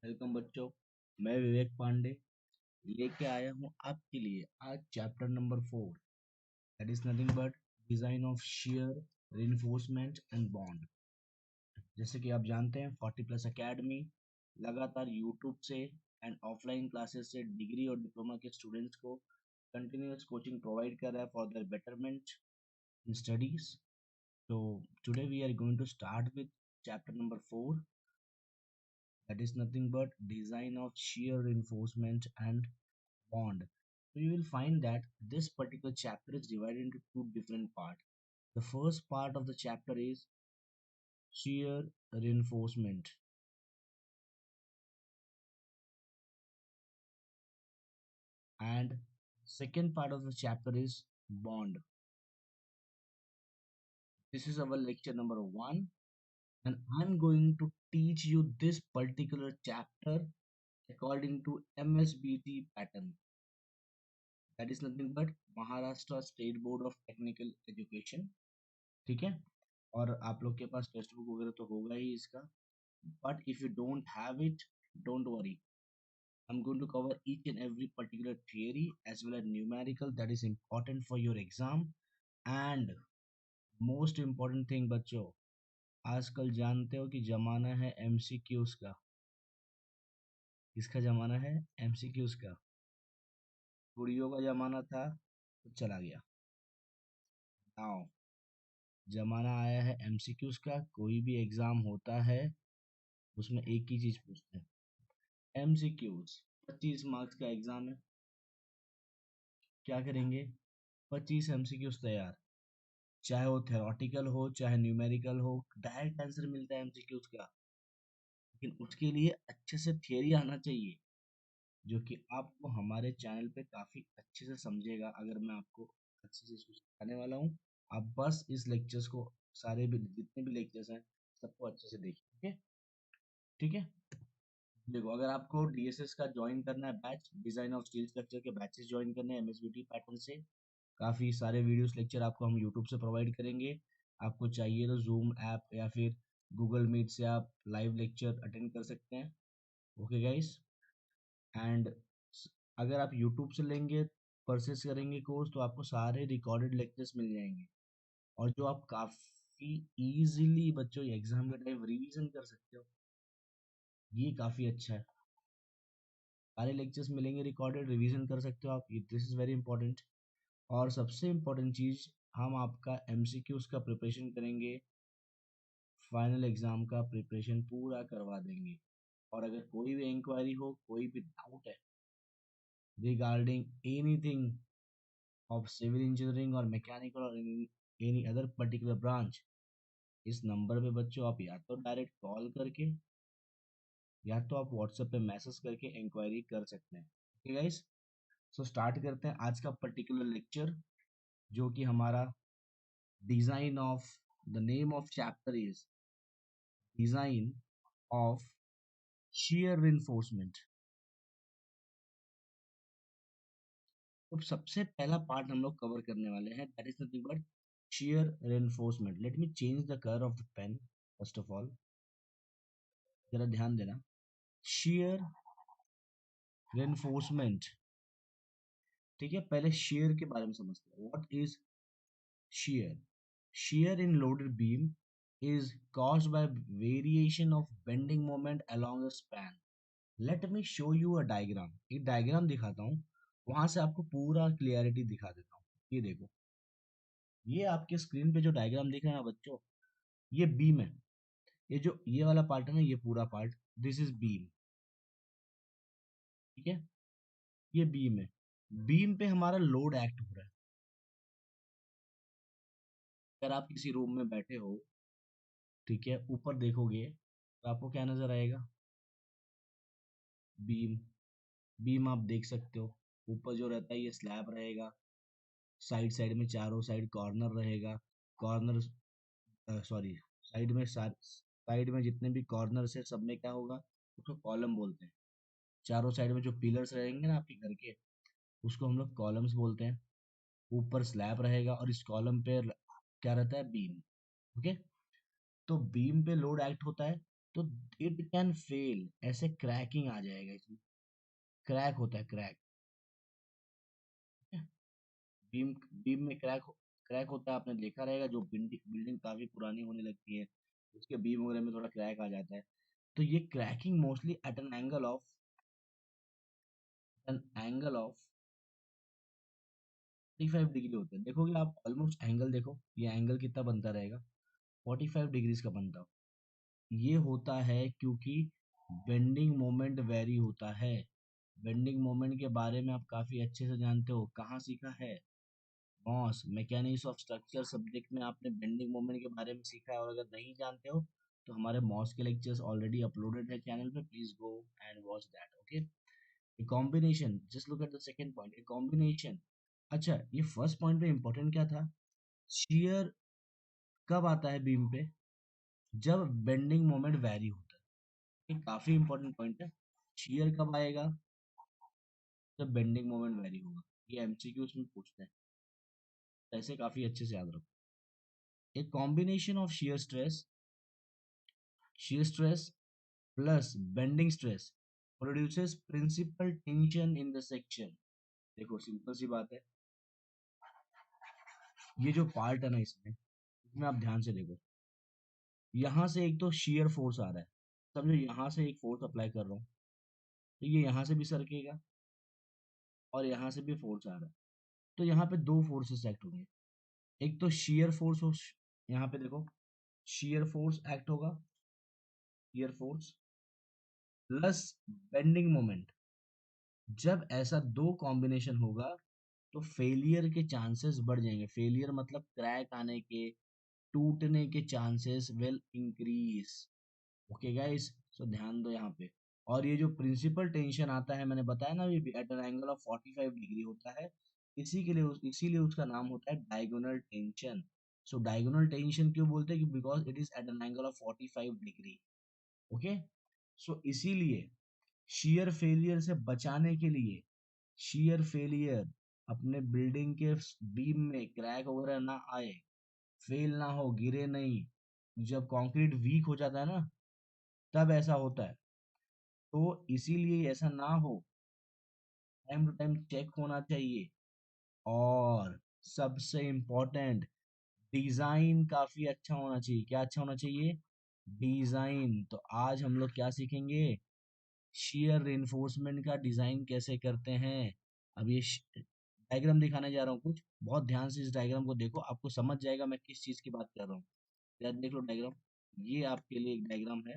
Welcome बच्चों। मैं विवेक पांडे लेके आया हूँ आपके लिए आज chapter number 4, that is nothing but design of shear reinforcement and bond. जैसे कि आप जानते हैं 40 प्लस एकेडमी लगातार यूट्यूब से एंड ऑफलाइन क्लासेस से डिग्री और डिप्लोमा के स्टूडेंट्स को कंटिन्यूस कोचिंग प्रोवाइड कर रहा है for their betterment in studies. तो today we are going to start with chapter number 4, that is nothing but design of shear reinforcement and bond. So you will find that this particular chapter is divided into two different parts. The first part of the chapter is shear reinforcement, and second part of the chapter is bond. This is our lecture number 1, and I'm going to teach you this particular chapter according to MSBT pattern. That is nothing but Maharashtra State Board of Technical Education. ठीक है, और आप लोग के पास text book वगैरह तो होगा ही इसका, but if you don't have it, don't worry. I'm going to cover each and every particular theory as well as numerical that is important for your exam. And most important thing बच्चों, आजकल जानते हो कि जमाना है MCQs का। किसका जमाना है? MCQs का। गुड़ियों का जमाना था तो चला गया। नाउ जमाना आया है MCQs का। कोई भी एग्जाम होता है उसमें एक ही चीज पूछते हैं, MCQs। 25 मार्क्स का एग्जाम है, क्या करेंगे? 25 MCQs तैयार, चाहे वो थ्योरेटिकल हो चाहे न्यूमेरिकल हो, डायरेक्ट आंसर मिलता है MCQs का। लेकिन उसके लिए अच्छे से थियरी आना चाहिए, जो कि आपको हमारे चैनल पे काफी अच्छे से समझेगा अगर मैं आपको अच्छे से इसको सिखाने वाला हूँ। आप बस इस लेक्चर्स को, सारे भी जितने भी लेक्चर्स हैं सबको अच्छे से देखिए। ठीक है, देखो, अगर आपको DSS का ज्वाइन करना है batch, design of steel structure के बैचेस ज्वाइन करने हैं MSBT पैटर्न से, काफ़ी सारे वीडियोस लेक्चर आपको हम यूट्यूब से प्रोवाइड करेंगे। आपको चाहिए तो जूम ऐप या फिर गूगल मीट से आप लाइव लेक्चर अटेंड कर सकते हैं। ओके गाइस, एंड अगर आप यूट्यूब से लेंगे, परचेस करेंगे कोर्स, तो आपको सारे रिकॉर्डेड लेक्चर्स मिल जाएंगे, और जो आप काफ़ी इजीली बच्चों एग्जाम के टाइम रिवीजन कर सकते हो। ये काफ़ी अच्छा है, सारे लेक्चर्स मिलेंगे रिकॉर्डेड, रिवीजन कर सकते हो आप। This is very important. और सबसे इम्पोर्टेंट चीज़, हम आपका MCQs का प्रिपरेशन करेंगे, फाइनल एग्ज़ाम का प्रिपरेशन पूरा करवा देंगे। और अगर कोई भी इंक्वायरी हो, कोई भी डाउट है regarding anything of civil engineering और मैकेनिकल और एनी अदर पर्टिकुलर ब्रांच, इस नंबर पे बच्चों आप या तो डायरेक्ट कॉल करके या तो आप व्हाट्सएप पे मैसेज करके इंक्वायरी कर सकते हैं। ओके गाइस, सो स्टार्ट करते हैं आज का पर्टिकुलर लेक्चर, जो कि हमारा design of, the name of chapter is design of shear reinforcement। तो सबसे पहला पार्ट हम लोग कवर करने वाले हैं, that is nothing but shear reinforcement। Let me change the colour of the pen first of all, जरा ध्यान देना। shear reinforcement, ठीक है, पहले shear के बारे में समझते हैं। What is shear? shear in loaded beam is caused by variation of bending moment along a span। Let me show you a diagram, एक डायग्राम दिखाता हूँ, वहां से आपको पूरा क्लियरिटी दिखा देता हूँ। ये देखो, ये आपके स्क्रीन पे जो डायग्राम दिख रहा है ना बच्चों, ये बीम है। ये जो ये वाला पार्ट है ना, ये पूरा पार्ट, दिस इज बीम। ठीक है, ये बीम है। बीम पे हमारा लोड एक्ट हो रहा है। अगर आप किसी रूम में बैठे हो, ठीक है, ऊपर देखोगे तो आपको क्या नजर आएगा? बीम। बीम आप देख सकते हो, ऊपर जो रहता है ये स्लैब रहेगा, साइड साइड में चारों साइड कॉर्नर रहेगा। कॉर्नर, सॉरी, साइड में साइड में जितने भी कॉर्नर है सब में क्या होगा? उसको कॉलम बोलते हैं। चारों साइड में जो पिलर्स रहेंगे ना आपके घर के, उसको हम लोग कॉलम्स बोलते हैं। ऊपर स्लैब रहेगा और इस कॉलम पे क्या रहता है? बीम। ओके, तो बीम पे लोड एक्ट होता है, तो इट कैन फेल, ऐसे क्रैकिंग आ जाएगा इसमें। क्रैक होता है, क्रैक। बीम बीम में क्रैक होता है, आपने देखा रहेगा, जो बिल्डिंग बिल्डिंग काफी पुरानी होने लगती है, उसके बीम वगैरह में थोड़ा क्रैक आ जाता है। तो ये cracking mostly eight an angle of 45 degree होते हैं। देखोगे आप ऑलमोस्ट एंगल, देखो ये एंगल कितना बनता रहेगा, 45 डिग्रीज का बनता हो। ये होता है क्योंकि बेंडिंग मोमेंट वेरी होता है। बेंडिंग मोमेंट के बारे में आप काफी अच्छे से जानते हो, कहाँ सीखा है? MOS mechanics of structure subject में आपने बेंडिंग मोमेंट के बारे में सीखा है। और अगर नहीं जानते हो तो हमारे मॉस के लेक्चर्स ऑलरेडी अपलोडेड है चैनल पे, please go and watch that. Okay, a combination, just look at the second point, a combination. अच्छा, ये फर्स्ट पॉइंट पे इंपॉर्टेंट क्या था? शियर कब आता है बीम पे? जब बेंडिंग मोमेंट वैरी होता है। ये काफी इंपॉर्टेंट पॉइंट है। शियर कब आएगा? जब बेंडिंग मोमेंट वैरी होगा। ये एमसीक्यूज में पूछते हैं, तो ऐसे काफी अच्छे से याद रखो। A combination of shear stress plus bending stress produces principal tension in the section। देखो सिंपल सी बात है, ये जो पार्ट है ना इसमें, इसमें आप ध्यान से देखो। यहाँ से एक तो shear फोर्स आ रहा है, समझो यहाँ से एक फोर्स अप्लाई कर रहा हूँ, तो ये यहाँ से भी सरकेगा और यहाँ से भी फोर्स आ रहा है। तो यहाँ पे दो फोर्सेस एक्ट होंगे। एक तो shear फोर्स हो, यहाँ पे देखो shear फोर्स एक्ट होगा, shear force plus bending moment. जब ऐसा दो कॉम्बिनेशन होगा तो फेलियर के चांसेस बढ़ जाएंगे। फेलियर मतलब क्रैक आने के, टूटने के chances will increase. Okay guys, so ध्यान दो यहाँ पे। और ये जो प्रिंसिपल टेंशन आता है, मैंने बताया ना, ये at an angle of 45 degree होता है। इसी के लिए इसीलिए उसका नाम होता है diagonal tension. So diagonal tension क्यों बोलते हैं? Because it is at an angle of 45 degree. Okay, so इसीलिए शियर फेलियर से बचाने के लिए, शियर फेलियर, अपने बिल्डिंग के बीम में क्रैक वगैरह ना आए, फेल ना हो, गिरे नहीं। जब कंक्रीट वीक हो जाता है ना, तब ऐसा होता है। तो इसीलिए ऐसा ना हो, टाइम टू टाइम चेक होना चाहिए। और सबसे इम्पोर्टेंट, डिजाइन काफी अच्छा होना चाहिए। क्या अच्छा होना चाहिए? डिजाइन। तो आज हम लोग क्या सीखेंगे? शियर रिइंफोर्समेंट का डिजाइन कैसे करते हैं। अब ये डायग्राम दिखाने जा रहा हूँ कुछ, बहुत ध्यान से इस डायग्राम को देखो, आपको समझ जाएगा मैं किस चीज की बात कर रहा हूँ। यार देख लो डायग्राम, ये आपके लिए एक डायग्राम है,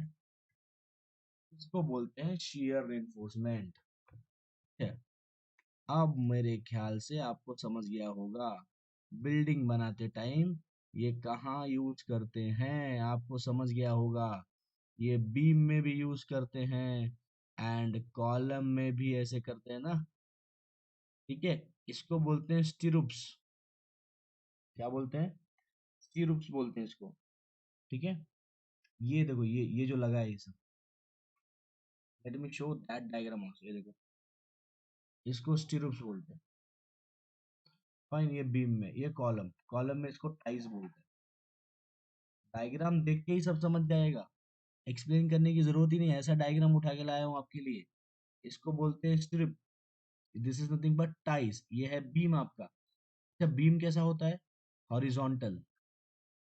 इसको बोलते हैं शियर रिइंफोर्समेंट। है, अब मेरे ख्याल से आपको समझ गया होगा, बिल्डिंग बनाते टाइम ये कहाँ यूज करते हैं, आपको समझ गया होगा। ये बीम में भी यूज करते हैं एंड कॉलम में भी ऐसे करते हैं ना। ठीक है, इसको बोलते हैं स्टीरुप्स। क्या बोलते हैं? स्टीरुप्स बोलते हैं इसको। ठीक है, ये देखो, ये जो लगा है ये सब, let me show that diagram also. ये देखो, इसको स्टीरुप्स बोलते हैं। फाइन, ये बीम में, ये कॉलम, कॉलम में इसको टाइज बोलते हैं। डायग्राम देख के ही सब समझ जाएगा, एक्सप्लेन करने की जरूरत ही नहीं है, ऐसा डायग्राम उठा के लाया हूँ आपके लिए। इसको बोलते हैं strip. This is nothing but ties. ये है बीम आपका। अच्छा, बीम कैसा होता है? हॉरिजॉन्टल,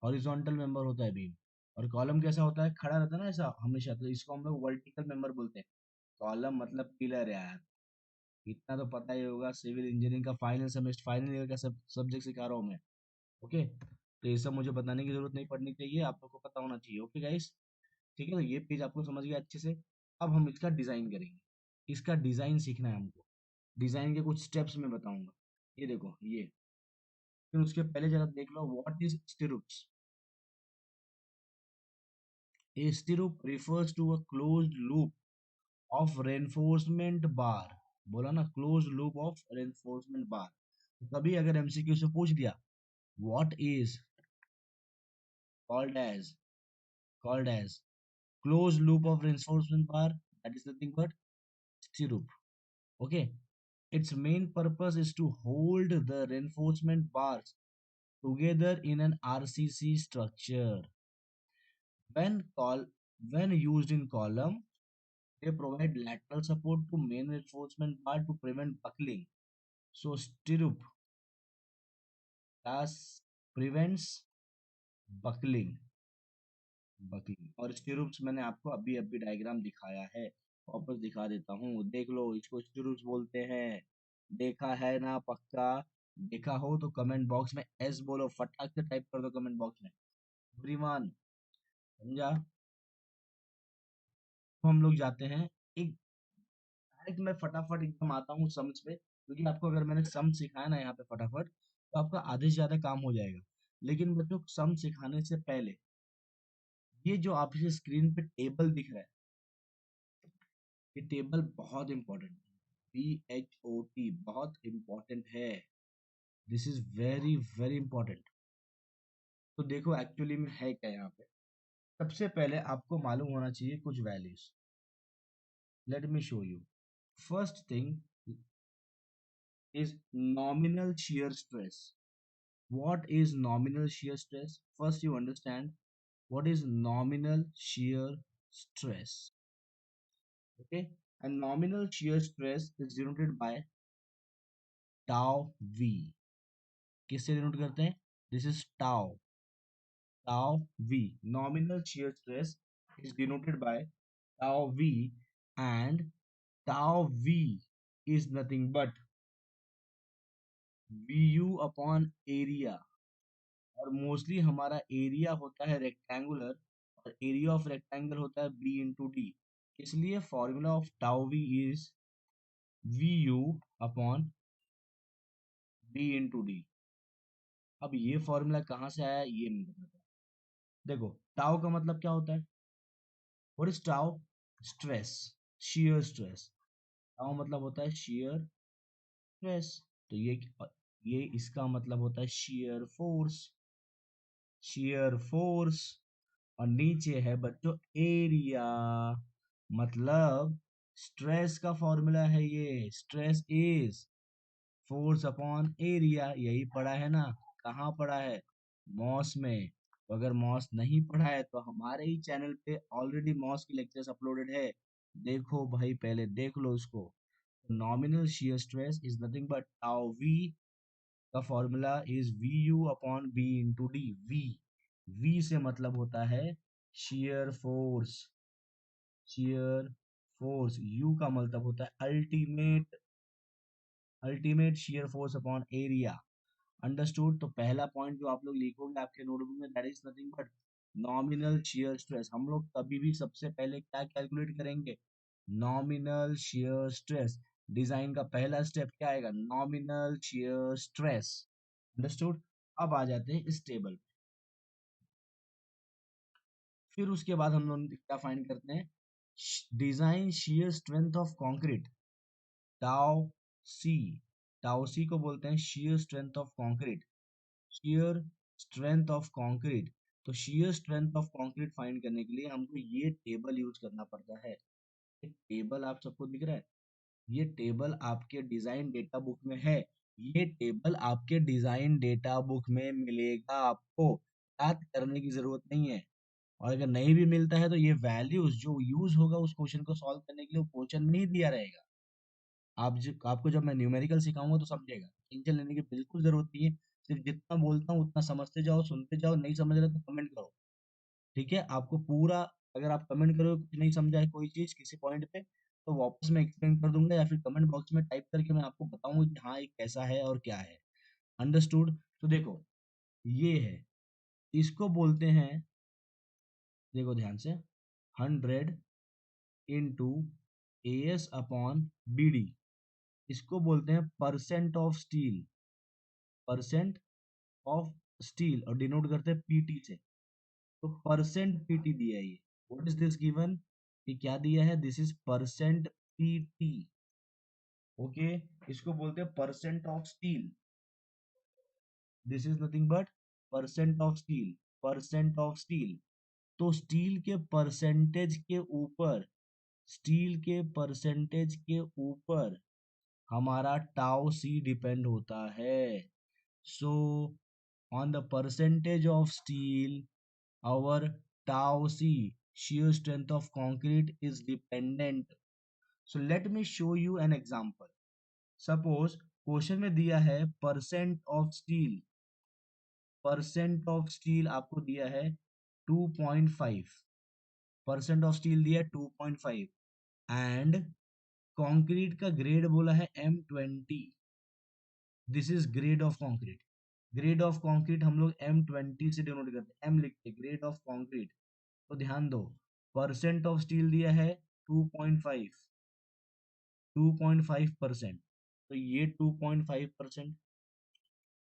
हॉरिजॉन्टल मेंबर होता है बीम। और कॉलम कैसा होता है? खड़ा रहता है ना ऐसा हमेशा, तो इसको हम लोग वर्टिकल मेंबर बोलते हैं। कॉलम मतलब पिलर यार, इतना तो पता ही होगा, सिविल इंजीनियरिंग का फाइनल सेमेस्टर, फाइनल ईयर का सब सब्जेक्ट सिखा रहा हूँ मैं। ओके, तो ये सब मुझे बताने की जरूरत नहीं पड़नी चाहिए, आप लोग को पता होना चाहिए। ओके गाइस, ठीक है, तो ये पेज आपको समझ गया अच्छे से। अब हम इसका डिजाइन करेंगे, इसका डिजाइन सीखना है हमको। डिजाइन के कुछ स्टेप्स मैं बताऊंगा। ये देखो ये, फिर उसके पहले जरा देख लो what is stirrups. A stirrup refers to a closed loop of reinforcement bar। बोला ना, closed loop of reinforcement bar। कभी अगर एमसीक्यू से पूछ दिया, what is called as called as closed loop of reinforcement bar, that is nothing but stirrup। Okay, its main purpose is to hold the reinforcement bars together in an RCC structure। When call When used in column, they provide lateral support to main reinforcement bar to prevent buckling. So stirrup thus prevents buckling. Buckley और स्टिरुप्स मैंने आपको अभी अभी diagram दिखाया है, वापस दिखा देता हूँ, देख लो, इसको स्टिरुप्स बोलते हैं। देखा है ना पक्का? देखा हो तो कमेंट बॉक्स में एस बोलो, फटाक से टाइप कर दो कमेंट बॉक्स में, एवरीवन। समझा? तो हम लोग जाते हैं एक डायरेक्ट, मैं फटाफट एकदम आता हूँ सम्स पे, क्योंकि आपको अगर मैंने सम सिखाया ना यहाँ पे फटाफट, तो आपका आधे से ज्यादा काम हो जाएगा। लेकिन बच्चों, सम सिखाने से पहले ये जो आपके स्क्रीन पे टेबल दिख रहा है, ये टेबल बहुत इंपॉर्टेंट है। BHOT बहुत इंपॉर्टेंट है। This is very very important. तो देखो एक्चुअली में है क्या यहाँ पे। सबसे पहले आपको मालूम होना चाहिए कुछ values. Let me show you. First thing is nominal shear stress. What is nominal shear stress? First you understand what is nominal shear stress. Okay, and nominal shear stress is denoted by tau v. किससे denote करते हैं? This is tau, tau v. Nominal shear stress is denoted by tau v, and tau v is nothing but vu upon area। और mostly हमारा area होता है rectangular, और area of rectangle होता है बी इंटू डी। इसलिए formula of tau V is V U upon B into D. अब ये फॉर्मूला कहाँ से आया ये नहीं पता। देखो, टाउ का मतलब क्या होता है? What is tau? Stress, shear stress. Tau मतलब होता है shear स्ट्रेस। तो ये इसका मतलब होता है shear फोर्स, shear फोर्स। और नीचे है बच्चों एरिया, मतलब स्ट्रेस का फॉर्मूला है ये। Stress is force upon area. यही पढ़ा है ना? कहाँ पढ़ा है? मॉस में। तो अगर मॉस नहीं पढ़ा है तो हमारे ही चैनल पे ऑलरेडी मॉस की लेक्चर्स अपलोडेड है, देखो भाई, पहले देख लो उसको। Nominal shear stress is nothing but tau v, का formula is V U upon B into D. V, V से मतलब होता है shear force, shear force. U का मतलब होता है ultimate, ultimate shear force upon area. Understood? तो पहला पॉइंट जो आप लोग लिखोगे आपके नोटबुक में, that is nothing but nominal shear stress. हम लोग कभी भी सबसे पहले क्या कैलकुलेट करेंगे? Nominal shear stress. डिजाइन का पहला स्टेप क्या आएगा? Nominal shear stress. अंडरस्टूड? अब आ जाते हैं इस टेबल पे। फिर उसके बाद हम लोग क्या फाइंड करते हैं? Design shear strength of concrete, tau c. Tau c को बोलते हैं shear strength of concrete, shear strength of concrete. तो shear strength of concrete find करने के लिए हमको ये टेबल यूज करना पड़ता है। ये टेबल आप सबको दिख रहा है? ये टेबल आपके डिजाइन डेटा बुक में है। ये टेबल आपके डिजाइन डेटा बुक में मिलेगा आपको, याद करने की जरूरत नहीं है। और अगर नहीं भी मिलता है तो ये वैल्यूज जो यूज होगा उस क्वेश्चन को सॉल्व करने के लिए, वो क्वेश्चन में ही दिया रहेगा। आपको जब मैं न्यूमेरिकल सिखाऊंगा तो समझेगा, टेंशन लेने की बिल्कुल जरूरत नहीं है। सिर्फ जितना बोलता हूँ उतना समझते जाओ, सुनते जाओ। नहीं समझ रहे तो कमेंट करो, ठीक है? आपको पूरा, अगर आप कमेंट करोगे कुछ नहीं समझा है कोई चीज किसी पॉइंट पे, तो वापस मैं एक्सप्लेन कर दूंगा, या फिर कमेंट बॉक्स में टाइप करके मैं आपको बताऊंगा कि हाँ ये कैसा है और क्या है। अंडरस्टूड? तो देखो, ये है, इसको बोलते हैं, देखो ध्यान से, 100 इंटू AS अपॉन BD। इसको बोलते हैं percent of steel, percent of steel, और डिनोट करते हैं PT से। तो परसेंट PT दिया है ये। What is this given? ये क्या दिया है? This is percent PT। Okay, इसको बोलते हैं percent of steel. This is nothing but percent of steel, percent of steel. तो स्टील के परसेंटेज के ऊपर, स्टील के परसेंटेज के ऊपर हमारा टाउ सी डिपेंड होता है। सो on the percentage of steel, our tau c shear strength of concrete is dependent. So let me show you an example. Suppose question में दिया है परसेंट ऑफ आपको दिया है 2.5, परसेंट ऑफ स्टील दिया है 2.5 एंड कंक्रीट का ग्रेड बोला है M20। This is grade of concrete. Grade of concrete हम लोग M20 से डिनोट करते हैं, M लिखते हैं ग्रेड ऑफ कंक्रीट। तो ध्यान दो, परसेंट ऑफ स्टील दिया है 2.5, 2.5%। तो ये 2.5%।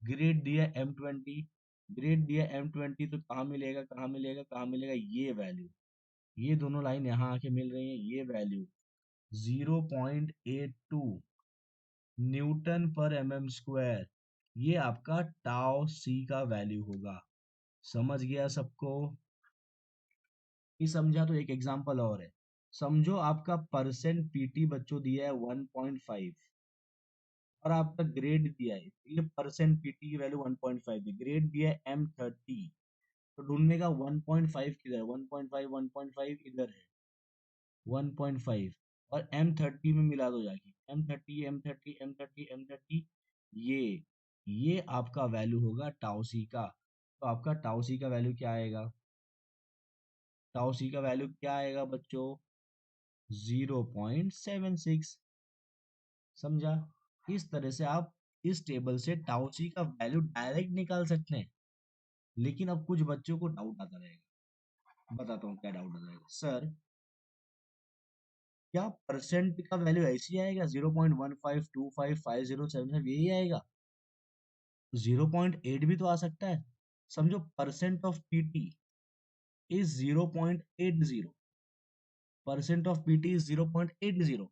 ग्रेड दिया M20, ग्रेड दिया M20, तो कहाँ मिलेगा कहाँ मिलेगा कहाँ मिलेगा, ये वैल्यू, ये दोनों लाइन यहाँ आके मिल रही है, ये वैल्यू 0.82 न्यूटन पर mm²। ये आपका टाउ सी का वैल्यू होगा। समझ गया सबको? ये समझा तो एक एग्जांपल और है। समझो आपका परसेंट पीटी बच्चों दिया है 1.5 और आपका ग्रेड दिया है, ये परसेंट पीटी की वैल्यू 1.5 है, ग्रेड दिया है M30। तो ढूंढने का 1.5 किधर है, 1.5 1.5 इधर है 1.5, और M30 में मिला दो जाके, M30 M30 M30 M30, ये आपका वैल्यू होगा टाउसी का। तो आपका टाउसी का वैल्यू क्या आएगा, टाउसी का वैल्यू क्या आएगा बच्चों, 0.76। समझा? इस तरह से आप इस टेबल से टाउसी का वैल्यू डायरेक्ट निकाल सकते हैं। लेकिन अब कुछ बच्चों को डाउट आता रहेगा, बताता हूँ क्या डाउट आता रहेगा। सर क्या परसेंट का वैल्यू ऐसे ही आएगा 0.15255075, यही आएगा? 0.8 भी तो आ सकता है। समझो percent of PT is 0.80, percent of PT is 0.80।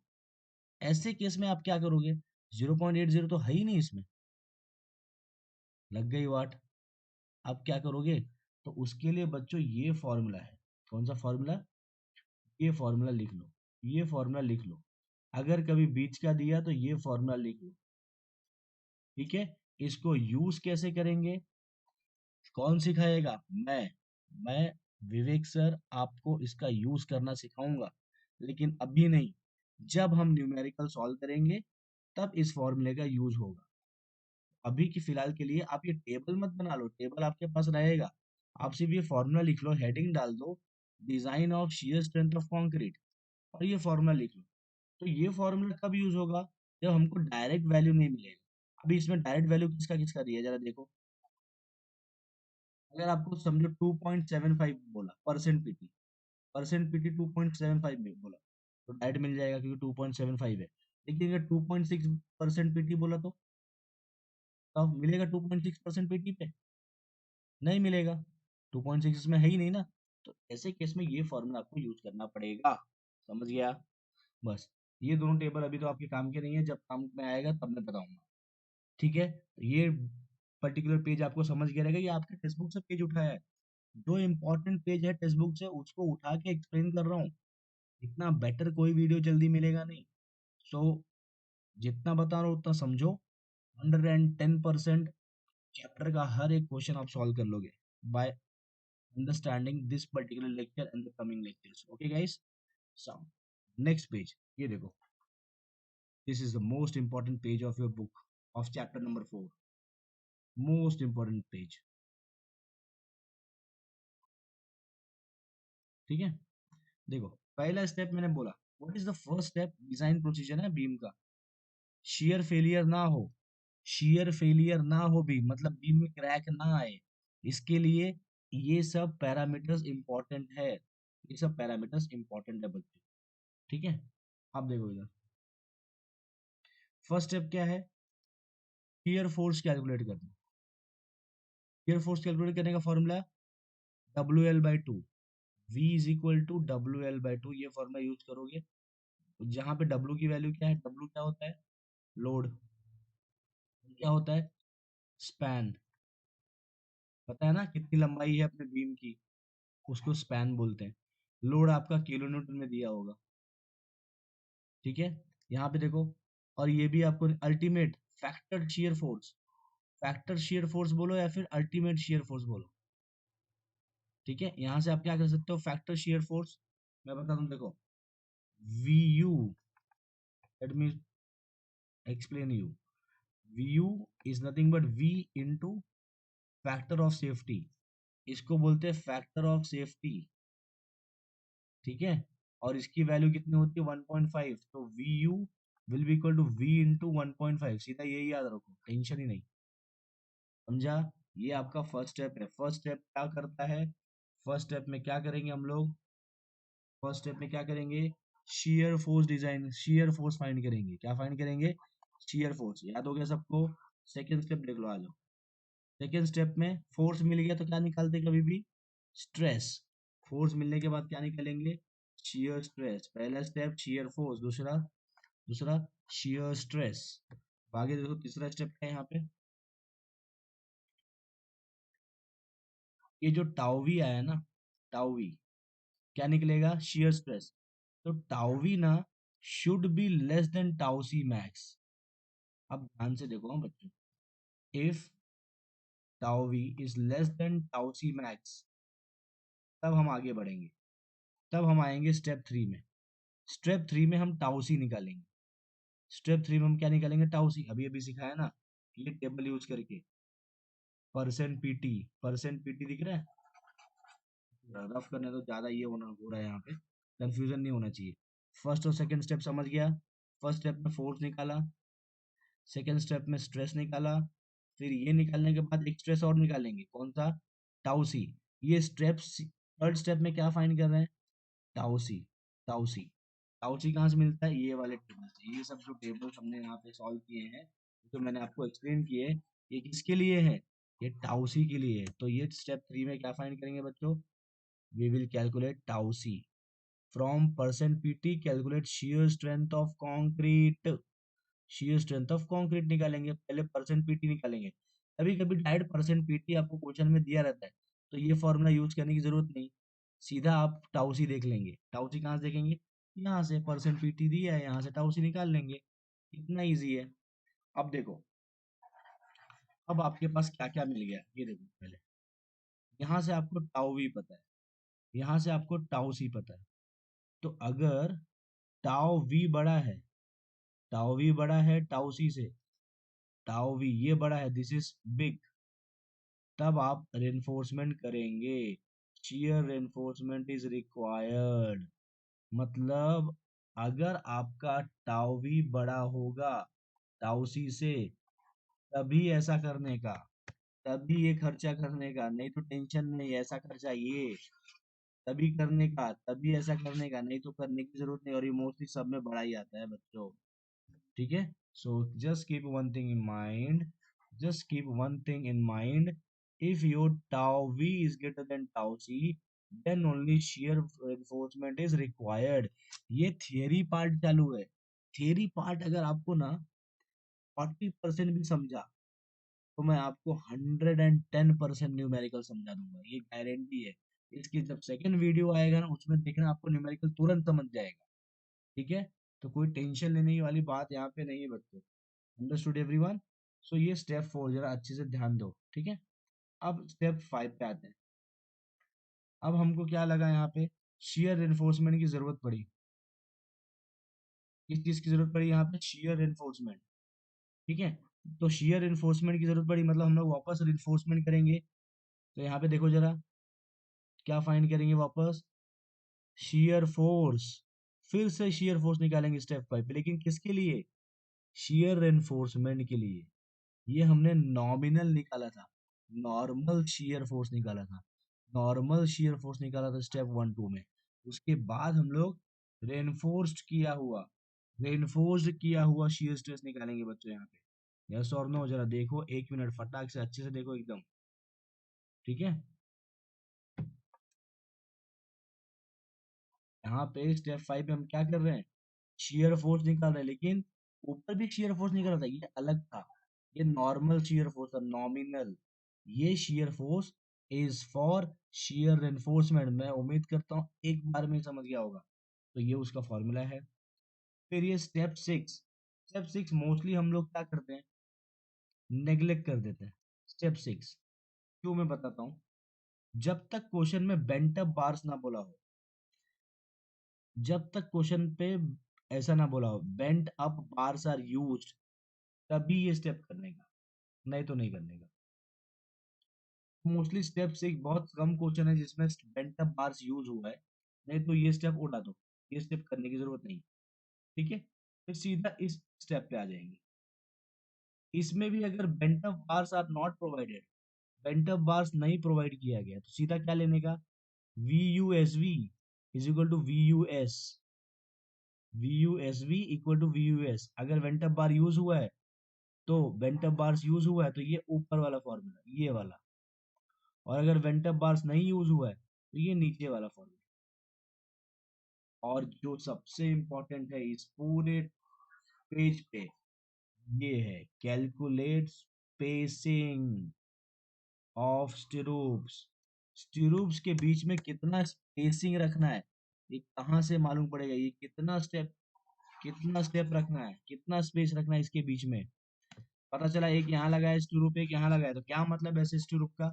ऐसे केस में आप क्या करोगे, 0.80 तो है ही नहीं इसमें, लग गई वाट। अब क्या करोगे, तो उसके लिए बच्चों ये फॉर्मूला है, कौन सा फॉर्मूला, ये फॉर्मूला लिख लो, ये फॉर्मूला लिख लो। अगर कभी बीच का दिया तो ये फॉर्मूला लिख लो, ठीक है। इसको यूज कैसे करेंगे, कौन सिखाएगा, मैं विवेक सर आपको इसका यूज करना सिखाऊंगा। लेकिन अभी नहीं, जब हम न्यूमेरिकल सॉल्व करेंगे तब इस फॉर्मूले का यूज होगा। अभी की फिलहाल के लिए आप ये टेबल मत बना लो, टेबल आपके पास रहेगा, आप सिर्फ ये फॉर्मूला लिख लो, हेडिंग डाल दो design of shear strength of concrete, और ये फॉर्मूला लिख लो। तो ये फॉर्मूला कब यूज होगा, जब हमको डायरेक्ट वैल्यू नहीं मिलेगा। अभी इसमें डायरेक्ट वैल्यू किसका किसका दिया है जरा देखो। अगर आपको समझो 2.75 बोला परसेंट पीटी 2.75 में बोला, तो डायरेक्ट मिल जाएगा क्योंकि 2.75 है। लेकिन अगर 2.6% पीटी बोला तो अब मिलेगा 2.6% पीटी पे, नहीं मिलेगा, 2.6 इसमें है ही नहीं ना। तो ऐसे केस में ये फॉर्मूला आपको यूज करना पड़ेगा। समझ गया? बस, ये दोनों टेबल अभी तो आपके काम के नहीं है, जब काम में आएगा तब मैं बताऊंगा, ठीक है। तो ये पर्टिकुलर पेज आपको समझ गया रहेगा, ये आपके टेक्स्ट बुक से पेज उठाया है, जो इम्पोर्टेंट पेज है टेक्स्ट बुक से उसको उठा के एक्सप्लेन कर रहा हूँ। इतना बेटर कोई वीडियो जल्दी मिलेगा नहीं। सो जितना बता रहा हूँ उतना समझो, 110% चैप्टर का हर एक क्वेश्चन आप सॉल्व कर लोगे by understanding this particular lecture and the coming lectures. Okay guys, so next page ये देखो, this is the most important page of your book of chapter number 4, most important page, ठीक है। देखो पहला step मैंने बोला, what is the first step, design procedure है beam का, शियर फेलियर ना हो, शियर फेलियर ना हो भी मतलब बीम में क्रैक ना आए, इसके लिए ये सब पैरामीटर्स इंपॉर्टेंट है, ये सब पैरामीटर्स इंपॉर्टेंट है बच्चों, ठीक है। अब देखो इधर, फर्स्ट स्टेप क्या है, शियर फोर्स कैलकुलेट करना। शियर फोर्स कैलकुलेट करने का formula WL/2, V is equal to WL/2, ये फॉर्मूला यूज करोगे। जहां पे W की वैल्यू क्या है, W क्या होता है, लोड, क्या होता है, स्पैन, पता है ना कितनी लंबाई है अपने बीम की, उसको स्पैन बोलते हैं। लोड आपका किलो न्यूटन में दिया होगा, ठीक है। यहाँ पे देखो, और ये भी आपको ultimate factor shear force, factor shear force बोलो या फिर अल्टीमेट शियर फोर्स बोलो, ठीक है, यहाँ से आप क्या कर सकते हो, फैक्टर शियर फोर्स। मैं बताता हूँ, देखो, V U, let me explain you, V U is nothing but V into factor of safety, इसको बोलते हैं फैक्टर ऑफ सेफ्टी। ठीक है, और इसकी वैल्यू कितनी होती है 1.5, तो V U will be equal to V into 1.5, सीधा यही याद रखो, टेंशन ही नहीं। समझा? ये आपका फर्स्ट स्टेप है। फर्स्ट स्टेप क्या करता है, फर्स्ट स्टेप में क्या करेंगे हम लोग, फर्स्ट स्टेप में क्या करेंगे, shear force design, shear force find करेंगे। क्या फाइंड करेंगे, शियर फोर्स। याद हो गया सबको? सेकेंड स्टेप देख लो, आ जाओ। सेकेंड स्टेप में फोर्स मिल गया तो क्या निकालते हैं कभी भी, स्ट्रेस। फोर्स मिलने के बाद क्या निकालेंगे, शियर स्ट्रेस। पहला स्टेप शियर फोर्स, दूसरा दूसरा शियर स्ट्रेस। आगे देखो तीसरा स्टेप क्या है यहाँ पे, ये जो टाउवी आया ना, टाउवी, क्या निकलेगा, शियर स्ट्रेस। तो टाउवी ना should be less than tau c max. अब ध्यान से देखो हाँ बच्चों, if tau v is less than tau c max, तब हम आगे बढ़ेंगे, तब हम आएंगे स्टेप थ्री में। स्टेप थ्री में हम टाउ सी निकालेंगे। स्टेप थ्री में हम क्या निकालेंगे, टाउ सी। अभी अभी सिखाया ना, ये टेबल यूज करके, परसेंट पीटी, परसेंट पीटी दिख रहा है, रफ करने तो ज्यादा ये होना हो रहा है यहाँ पे, कंफ्यूजन नहीं होना चाहिए। फर्स्ट और सेकंड स्टेप समझ गया? फर्स्ट स्टेप में फोर्स निकाला, सेकेंड स्टेप में स्ट्रेस निकाला, फिर ये निकालने के बाद एक स्ट्रेस और निकालेंगे, कौन सा, टाउ सी। ये स्टेप थर्ड स्टेप में क्या फाइंड कर रहे हैं, tau c, tau c. Tau सी कहाँ से मिलता है, ये वाले टेबल से। ये सब जो टेबल हमने यहाँ पे सॉल्व किए हैं, जो मैंने आपको एक्सप्लेन किए, ये किसके लिए है, ये टाउ सी के लिए है। तो ये स्टेप थ्री में क्या फाइंड करेंगे बच्चों, we will calculate tau C from percent PT, calculate shear strength of concrete. shear strength of concrete निकालेंगे, पहले परसेंट पीटी निकालेंगे। कभी कभी डायरेक्ट परसेंट पीटी आपको क्वेश्चन में दिया रहता है, तो ये फॉर्मूला यूज करने की जरूरत नहीं, सीधा आप टाउसी देख लेंगे। टाउसी कहाँ से देखेंगे, यहाँ से परसेंट पीटी दिया है, यहाँ से टाउसी निकाल लेंगे, इतना इजी है। अब देखो, अब आपके पास क्या क्या मिल गया, ये देखो, पहले यहाँ से आपको टाउ भी पता है, यहाँ से आपको टाउ सी पता है। तो अगर टाउ वी बड़ा है, टाउ वी बड़ा है टाउ सी से, टाउ वी ये बड़ा है, दिस इज बिग, तब आप रेनफोर्समेंट करेंगे। Shear reinforcement is required. मतलब अगर आपका टाउ वी बड़ा होगा टाउ सी से, तभी ऐसा करने का, तभी ये खर्चा करने का, नहीं तो टेंशन नहीं, ऐसा खर्चा ये तभी करने का, तभी ऐसा करने का, नहीं तो करने की जरूरत नहीं। और ये मोस्टली सब में बड़ा ही आता है बच्चों। ठीक है, so just keep one thing in mind, just keep one thing in mind, if your tau v is greater than tau c, then only shear reinforcement is required। ये थियरी पार्ट चालू है। थियरी पार्ट अगर आपको ना 40% भी समझा, तो मैं आपको 110% न्यूमेरिकल समझा दूंगा, ये गारंटी है। इसकी जब सेकंड वीडियो आएगा ना, उसमें देखना आपको न्यूमेरिकल तुरंत समझ जाएगा। ठीक है, तो कोई टेंशन लेने वाली बात यहाँ पे नहीं है बच्चों। Understood everyone? सो ये स्टेप फोर, जरा अच्छे से ध्यान दो। ठीक है, अब स्टेप फाइव पे आते हैं। अब हमको क्या लगा यहाँ पे, शियर रेनफोर्समेंट की जरूरत पड़ी। किस चीज की जरूरत पड़ी यहाँ पे, शियर रेनफोर्समेंट। ठीक है, तो शियर रेनफोर्समेंट की जरूरत पड़ी, मतलब हम लोग वापस रेनफोर्समेंट करेंगे। तो यहाँ पे देखो जरा, क्या फाइंड करेंगे वापस, शियर फोर्स। फिर से शियर फोर्स निकालेंगे स्टेप फाइव पे, लेकिन किसके लिए, शियर रेनफोर्समेंट के लिए। ये हमने नॉमिनल निकाला था, नॉर्मल शियर फोर्स निकाला था, नॉर्मल शियर फोर्स निकाला था स्टेप वन टू में। उसके बाद हम लोग रेनफोर्स्ड किया हुआ, रेनफोर्स्ड किया हुआ शियर स्ट्रेस निकालेंगे बच्चों यहाँ पे। यस और नो, जरा देखो, एक मिनट फटाक से अच्छे से देखो एकदम। ठीक है, यहाँ पे स्टेप फाइव पे हम क्या कर रहे हैं, शियर फोर्स निकाल रहे हैं, लेकिन ऊपर भी शियर फोर्स निकल रहा था, ये अलग था। ये नॉर्मल शियर फोर्स था, नॉमिनल। ये shear force is for shear reinforcement. मैं उम्मीद करता हूँ एक बार में ही समझ गया होगा। तो ये उसका फॉर्मूला है। फिर ये step six, step six mostly हम लोग क्या करते हैं, नेग्लेक्ट कर देते हैं। स्टेप सिक्स, क्यों, मैं बताता हूँ। जब तक क्वेश्चन में बेंट अप बार्स ना बोला हो, जब तक क्वेश्चन पे ऐसा ना बोला हो bent up bars are used, तभी ये स्टेप करने का, नहीं तो नहीं करने का। मोस्टली स्टेप्स एक बहुत कम क्वेश्चन है जिसमें बेंट अप बार्स यूज हुआ है, नहीं तो ये स्टेप उड़ा दो, ये स्टेप करने की जरूरत नहीं। ठीक है, फिर सीधा इस स्टेप पे आ जाएंगे। इसमें भी अगर bent up bars are not provided, bent up bars नहीं प्रोवाइड किया गया, तो सीधा क्या लेने का, V U S V is equal to V U S, V U S V equal to V U S. अगर बेंट अप बार यूज हुआ है तो बेंट अप बार्स यूज हुआ है तो ये ऊपर वाला फॉर्मूला, ये वाला। और अगर वेंट अप बार्स नहीं यूज हुआ है तो ये नीचे वाला फॉर्मूला। और जो सबसे इंपॉर्टेंट है इस पूरे पेज पे, ये है कैलकुलेट स्पेसिंग ऑफ स्टीरूप्स। स्टीरूप्स के बीच में कितना स्पेसिंग रखना है, ये कहाँ से मालूम पड़ेगा, ये कितना स्टेप रखना है, कितना स्पेस रखना है इसके बीच में। पता चला एक यहाँ लगा है स्टीरूप, एक यहाँ लगा है, तो क्या मतलब है ऐसे स्टीरूप का।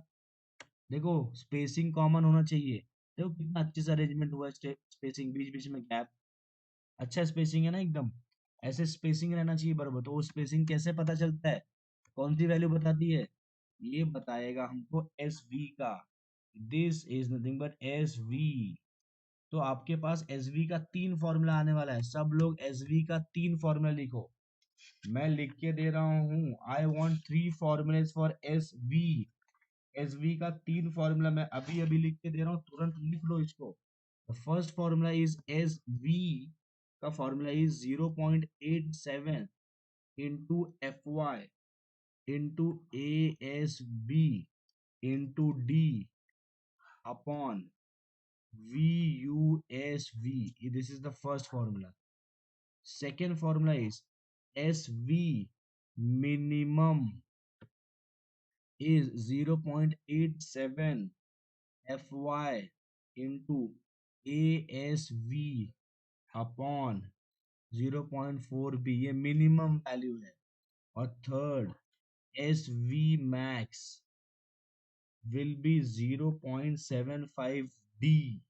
देखो स्पेसिंग कॉमन होना चाहिए। देखो कितना अच्छे से अरेंजमेंट हुआ है, स्पेसिंग बीच बीच में गैप, अच्छा स्पेसिंग है ना एकदम। ऐसे स्पेसिंग रहना चाहिए बराबर। तो वो स्पेसिंग कैसे पता चलता है, कौन सी वैल्यू बताती है, ये बताएगा हमको एस वी का। This is nothing but S V. तो आपके पास एस वी का 3 फॉर्मूला आने वाला है, सब लोग एस वी का 3 फॉर्मूला लिखो। मैं लिख के दे रहा हूँ, I want 3 formulae for s we. S V का 3 फॉर्मूला मैं अभी अभी लिख के दे रहा हूँ, तुरंत लिख लो इसको। The first formula is SV का formula is 0.87 into FY into ASB into D upon VUSV. This is the first formula. Second formula is SV minimum is 0.87 FY into ASV upon 0.4 B, ये minimum value है। और third S V max will be 0.75 D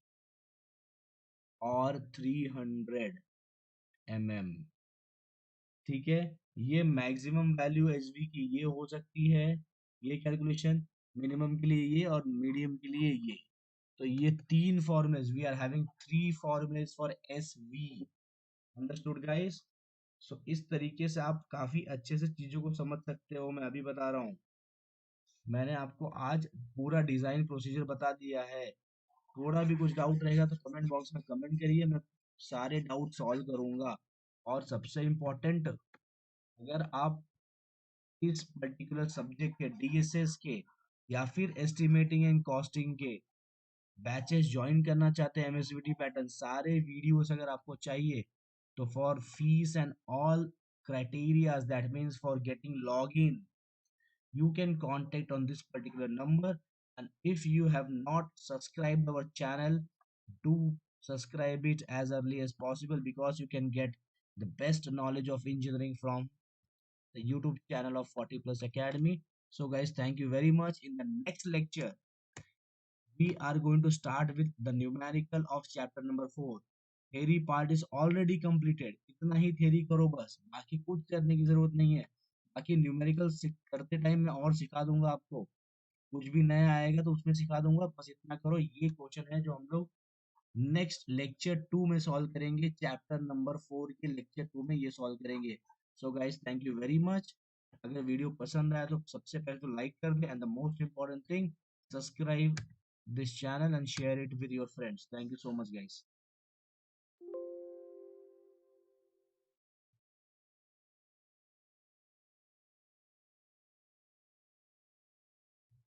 और 300 mm। ठीक है, ये maximum value H we की ये हो सकती है, ये कैलकुलेशन मिनिमम के लिए ये और मीडियम के लिए ये। तो ये 3 formulae, we are having 3 formulae for s v. Understood guys. So इस तरीके से आप काफी अच्छे से चीजों को समझ सकते हो। मैं अभी बता रहा हूँ, मैंने आपको आज पूरा डिजाइन प्रोसीजर बता दिया है। थोड़ा भी कुछ डाउट रहेगा तो कमेंट बॉक्स में कमेंट करिए, मैं सारे डाउट सॉल्व करूंगा। और सबसे इम्पोर्टेंट, अगर आप इस पर्टिकुलर सब्जेक्ट के डीएसएस के या फिर एस्टिमेटिंग एंड कॉस्टिंग के बैचेस ज्वाइन करना चाहते हैं, एमएसबीटी पैटर्न सारे वीडियोस अगर आपको चाहिए, तो for fees and all criterias, that means for getting login, you can contact on this particular number. And if you have not subscribed our channel, do subscribe it as early as possible, because you can get the best knowledge of engineering from the YouTube channel of 40 Plus Academy. So guys, thank you very much. In the next lecture we are going to start with the numerical of chapter number 4. Theory part is already completed, इतना ही theory करो बस, बाकी कुछ करने की जरूरत नहीं है। बाकी न्यूमेरिकल करते टाइम मैं और सिखा दूंगा आपको, कुछ भी नया आएगा तो उसमें सिखा दूंगा, बस इतना करो। ये क्वेश्चन है जो हम लोग नेक्स्ट लेक्चर 2 में सॉल्व करेंगे, चैप्टर नंबर 4 के लेक्चर 2 में ये सॉल्व करेंगे। So guys, thank you very much. अगर वीडियो पसंद आया तो सबसे पहले तो लाइक कर दे, and the most important thing, subscribe this channel and share it with your friends. Thank you so much guys.